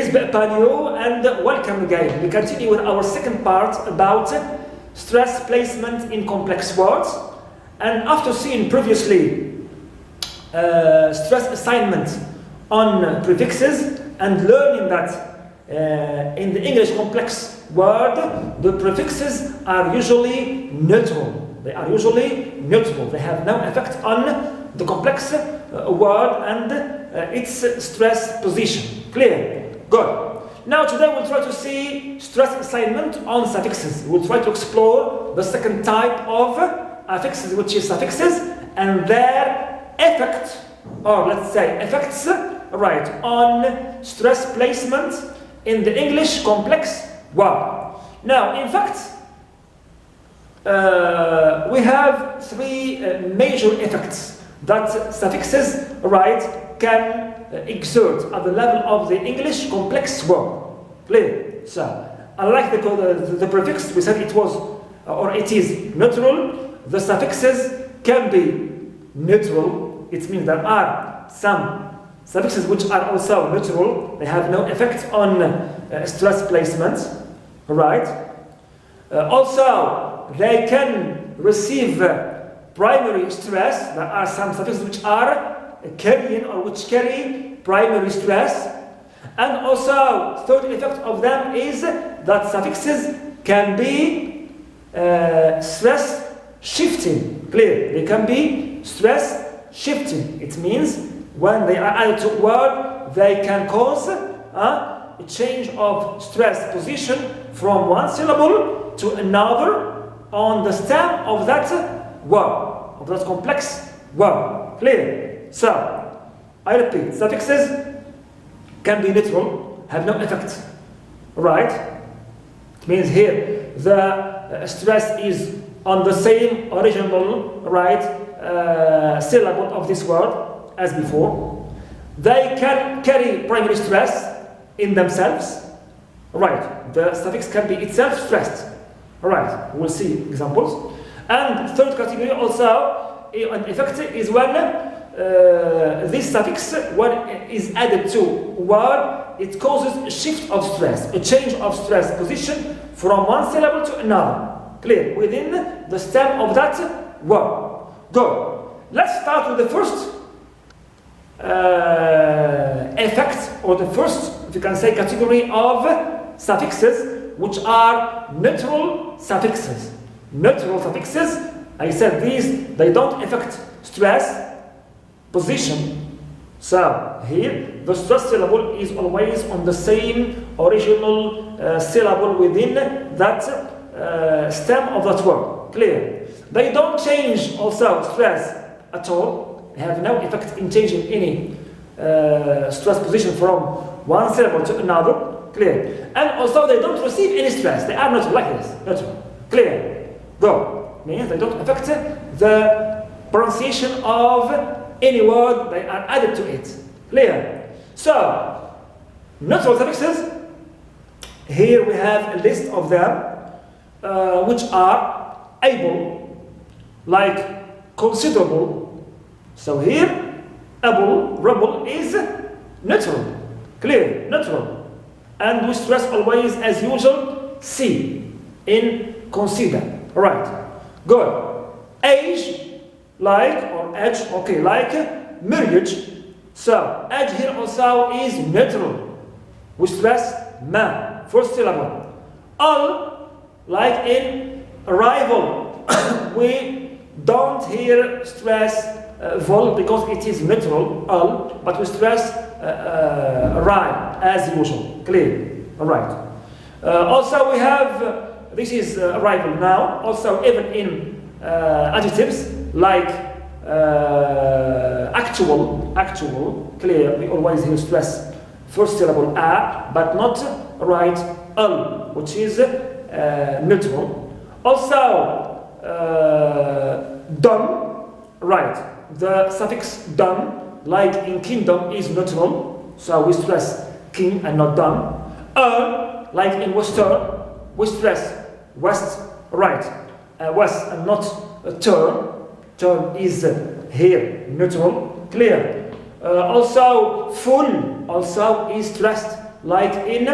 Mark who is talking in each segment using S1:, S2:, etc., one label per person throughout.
S1: Peace be upon you and welcome again. We continue with our second part about stress placement in complex words. And after seeing previously stress assignment on prefixes and learning that in the English complex word, the prefixes are usually neutral. They are usually neutral. They have no effect on the complex word and its stress position. Clear? Good. Now today we'll try to see stress assignment on suffixes. We'll try to explore the second type of affixes, which is suffixes, and their effect, or let's say effects, right, on stress placement in the English complex word. Now, in fact, we have three major effects that suffixes, right, can exert at the level of the English complex word. Clear? So, unlike the prefix, we said it was or it is neutral. The suffixes can be neutral. It means there are some suffixes which are also neutral. They have no effect on stress placement. Right? Also, they can receive primary stress. There are some suffixes which are carrying or which carry primary stress. And also, third effect of them is that suffixes can be stress shifting. Clear? They can be stress shifting. It means when they are added to a word, they can cause a change of stress position from one syllable to another on the stem of that word, of that complex word. Clear? So, I repeat, suffixes can be neutral, have no effect. Right? It means here the stress is on the same original, right, syllable of this word as before. They can carry primary stress in themselves. Right? The suffix can be itself stressed. Right? We'll see examples. And third category also, an effect is when this suffix, when it is added to a word, it causes a shift of stress, a change of stress position from one syllable to another. Clear? Within the stem of that word. Good. Let's start with the first effect, or the first, if you can say, category of suffixes, which are neutral suffixes. Neutral suffixes, I said these, they don't affect stress position. So here the stress syllable is always on the same original syllable within that stem of that word. Clear? They don't change also stress at all. They have no effect in changing any stress position from one syllable to another. Clear? And also they don't receive any stress. They are not like this. Neutral. Clear? Go. Means they don't affect the pronunciation of any word they are added to it. Clear? So, neutral suffixes, here we have a list of them, which are able, like considerable. So here, able is neutral. Clear? Neutral. And we stress always, as usual, C in consider. Right. Good. Age, like, or edge, okay, like marriage. So, edge here also is neutral. We stress ma, first syllable. Al, like in arrival. We don't here stress vol because it is neutral, al, but we stress arrive as usual. Clear? Alright. Also we have, this is arrival now, also even in adjectives, like actual, clear, we always here stress first syllable a, but not right al, which is neutral. Also done, right, the suffix done, like in kingdom, is neutral, so we stress king and not done. Like in western, we stress west, right, west and not turn. Turn is here neutral. Clear? Also full also is stressed like in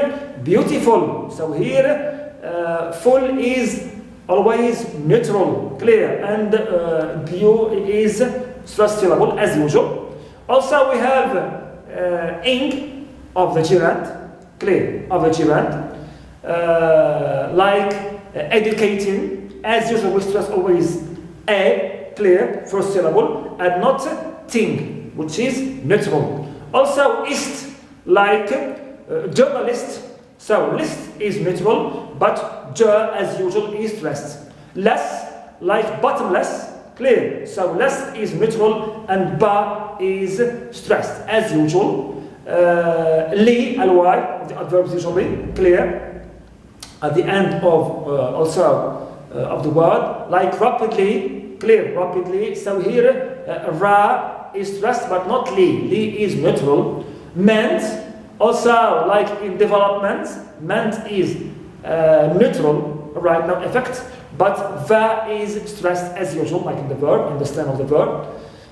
S1: beautiful. So here, full is always neutral, clear, and beau is stressed syllable as usual. Also, we have ing of the gerund, clear, of the gerund, like educating, as usual we stress always a, clear, first syllable, and not ting, which is neutral. Also, ist, like journalist, so list is neutral, but je, as usual, is stressed. Less, like bottomless, clear, so less is neutral, and ba is stressed, as usual. Li, ly, the adverbs usually, clear, at the end of of the word, like rapidly, clear, rapidly. So here, ra is stressed, but not li. Li is neutral. Meant, also like in development, meant is neutral, right, no effect, but va is stressed as usual, like in the verb, in the stem of the verb.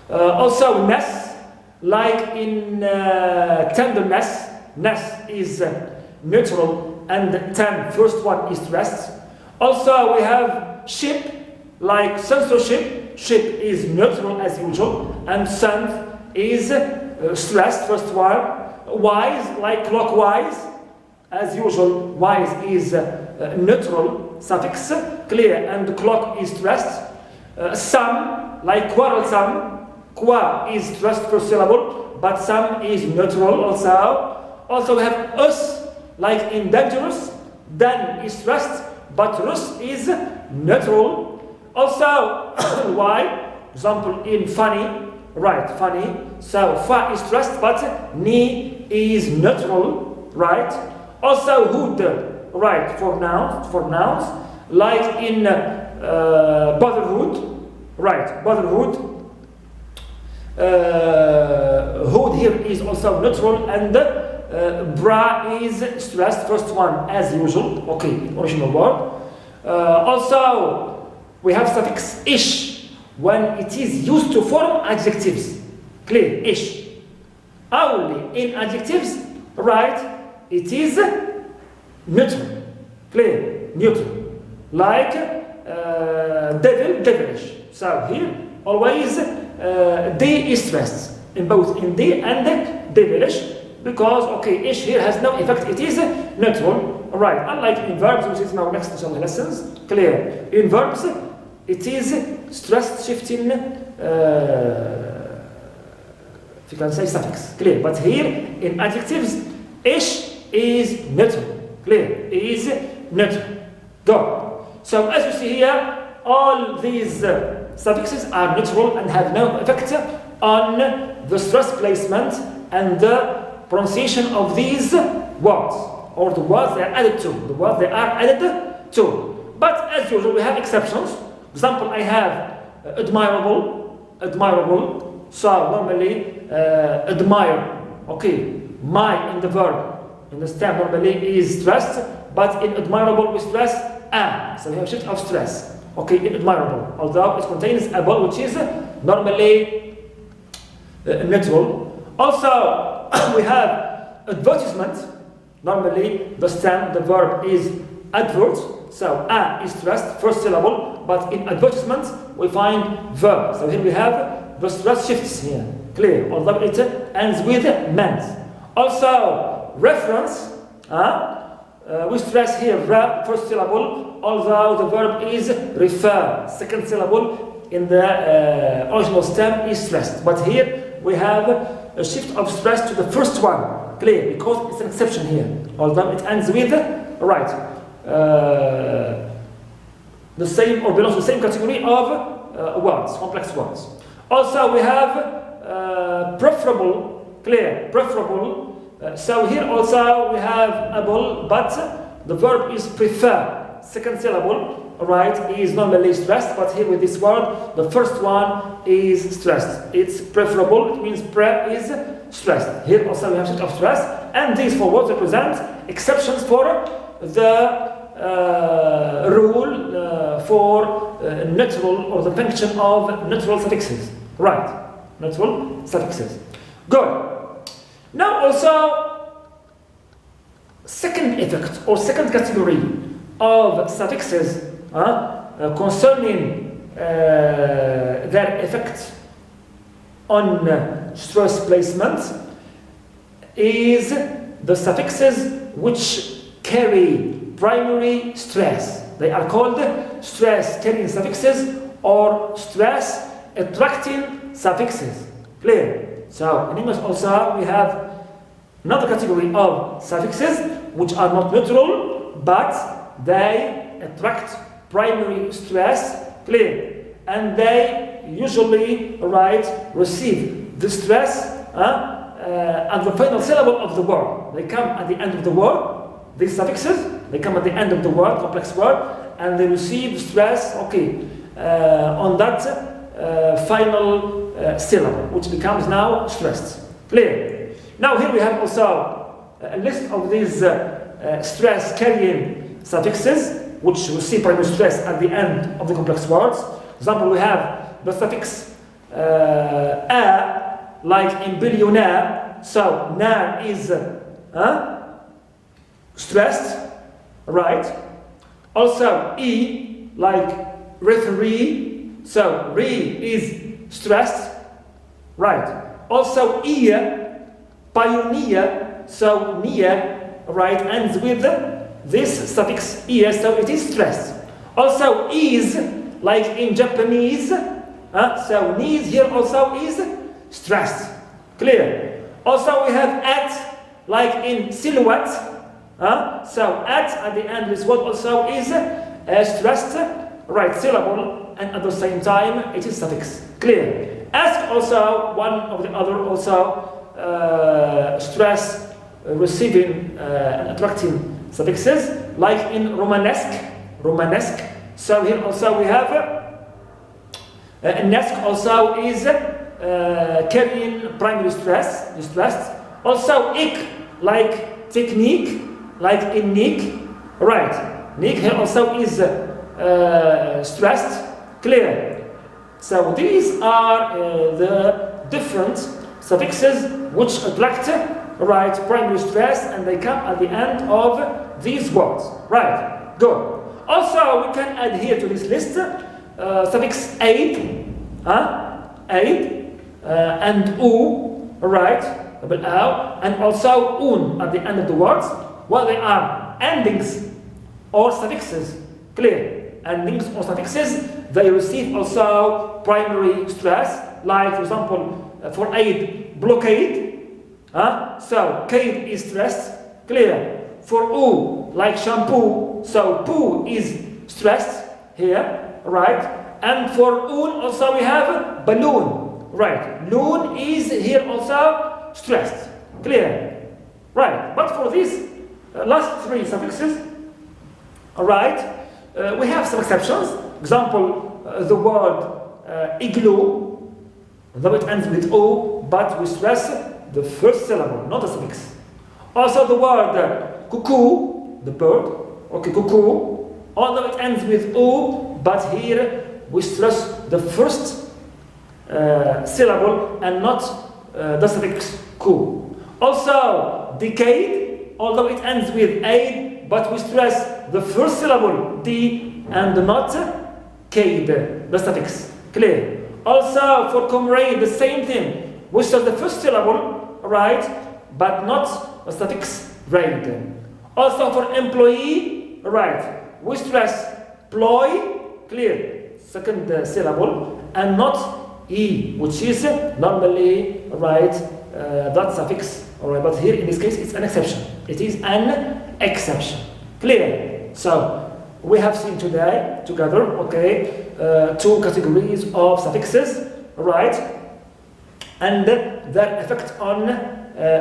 S1: Also ness, like in tenderness, ness is neutral, and ten, first one is stressed. Also we have ship, like censorship, ship is neutral as usual, and send is stressed, first one. Wise, like clockwise, as usual, wise is neutral suffix, clear, and clock is stressed. Some, like quarrelsome, qua is stressed first syllable, but some is neutral also. Also we have us, like in dangerous, dan is stressed, but rus is neutral. Also, why? Example in funny, right, funny. So fa is stressed, but ni is neutral, right? Also hood, right, for nouns, like in brotherhood, right, brotherhood. Hood here is also neutral, and bra is stressed, first one as usual, okay, original word. Also, we have suffix ish when it is used to form adjectives, clear, ish. Only in adjectives, right, it is neutral, clear, neutral, like devil, devilish. So here, always D is stressed, in both in D and devilish, because, okay, ish here has no effect, it is neutral, right, unlike in verbs, which is now next to some lessons, clear. In verbs, it is stressed shifting, if you can say suffix, clear. But here, in adjectives, ish is neutral, clear, is neutral. Go. So as you see here, all these suffixes are neutral and have no effect on the stress placement and the pronunciation of these words, or the words they are added to, the words they are added to. But as usual, we have exceptions. Example, I have admirable, admirable. So normally admire, okay, my in the verb, in the stem normally is stressed, but in admirable we stress am. So we have a shift of stress, okay, in admirable, although it contains able, which is normally neutral. Also, we have advertisement. Normally, the stem, the verb is advert, so a is stressed, first syllable, but in advertisement, we find verb. So here we have the stress shifts here, clear, although it ends with meant. Also, reference, we stress here first syllable, although the verb is refer, second syllable in the original stem is stressed. But here we have a shift of stress to the first one, clear, because it's an exception here, although it ends with right. The same or belongs to the same category of words, complex words. Also we have preferable, clear, preferable. So here also we have able, but the verb is prefer, second syllable, right, is normally stressed, but here with this word, the first one is stressed. It's preferable, it means pre is stressed. Here also we have shift of stress, and these four words represent exceptions for the rule for neutral, or the function of neutral suffixes. Right, neutral suffixes. Good. Now also second effect or second category of suffixes concerning their effect on stress placement is the suffixes which carry primary stress. They are called stress carrying suffixes or stress attracting suffixes. Clear? So in English also we have another category of suffixes which are not neutral but they attract primary stress. Clear? And they usually receive the stress at the final syllable of the word. They come at the end of the word. These suffixes, they come at the end of the word, complex word, and they receive stress, on that final syllable, which becomes now stressed. Clear? Now here we have also a list of these stress-carrying suffixes, which receive primary stress at the end of the complex words. For example, we have the suffix a, like in billionaire. So na is stressed, right? Also e, like referee. So re is stressed, right? Also ear, pioneer. So near, right, ends with this suffix ear, so it is stressed. Also is, like in Japanese. So knees here also is stressed. Clear? Also we have at, like in silhouette. So at the end this word also is stressed, right, syllable, and at the same time it is suffix. Clear? Ask also one of the other also stress receiving and attracting suffixes, like in Romanesque. So here also we have nesque also is carrying primary stress, distressed. Also ick, like technique, like in nick, right? Nick here also is stressed. Clear? So these are the different suffixes which attract, right, primary stress, and they come at the end of these words. Right? Good. Also, we can add here to this list suffix aid, and u, right, double o, and also un at the end of the words. Well, they are endings or suffixes. Clear? Endings or suffixes, they receive also primary stress, like for example, for aid, blockade. So cade is stressed. Clear? For u, like shampoo, so poo is stressed here, right? And for un also we have balloon, right? Loon is here also stressed. Clear? Right? But for these last three suffixes, alright, we have some exceptions. Example, the word igloo, though it ends with o, but we stress the first syllable, not the suffix. Also the word cuckoo, the bird, cuckoo, although it ends with o, but here we stress the first syllable and not the suffix ku. Also decade, although it ends with aid, but we stress the first syllable d and not cade, the suffix. Clear? Also for comrade, the same thing. We stress the first syllable, right, but not the suffix raid. Also for employee, right, we stress ploy, clear, second syllable, and not e, which is normally, right, that suffix. Alright, but here in this case it's an exception. It is an exception. Clear? So we have seen today together, two categories of suffixes, right, and their effect on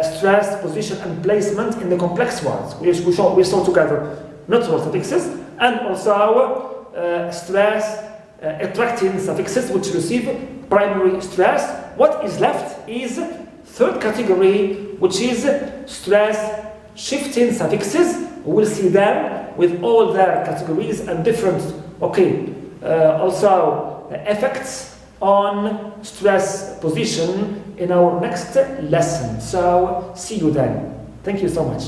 S1: stress, position, and placement in the complex words. We saw together neutral suffixes and also stress attracting suffixes which receive primary stress. What is left is third category, which is stress shifting suffixes. We will see them with all their categories and different, also effects on stress position in our next lesson. So see you then. Thank you so much.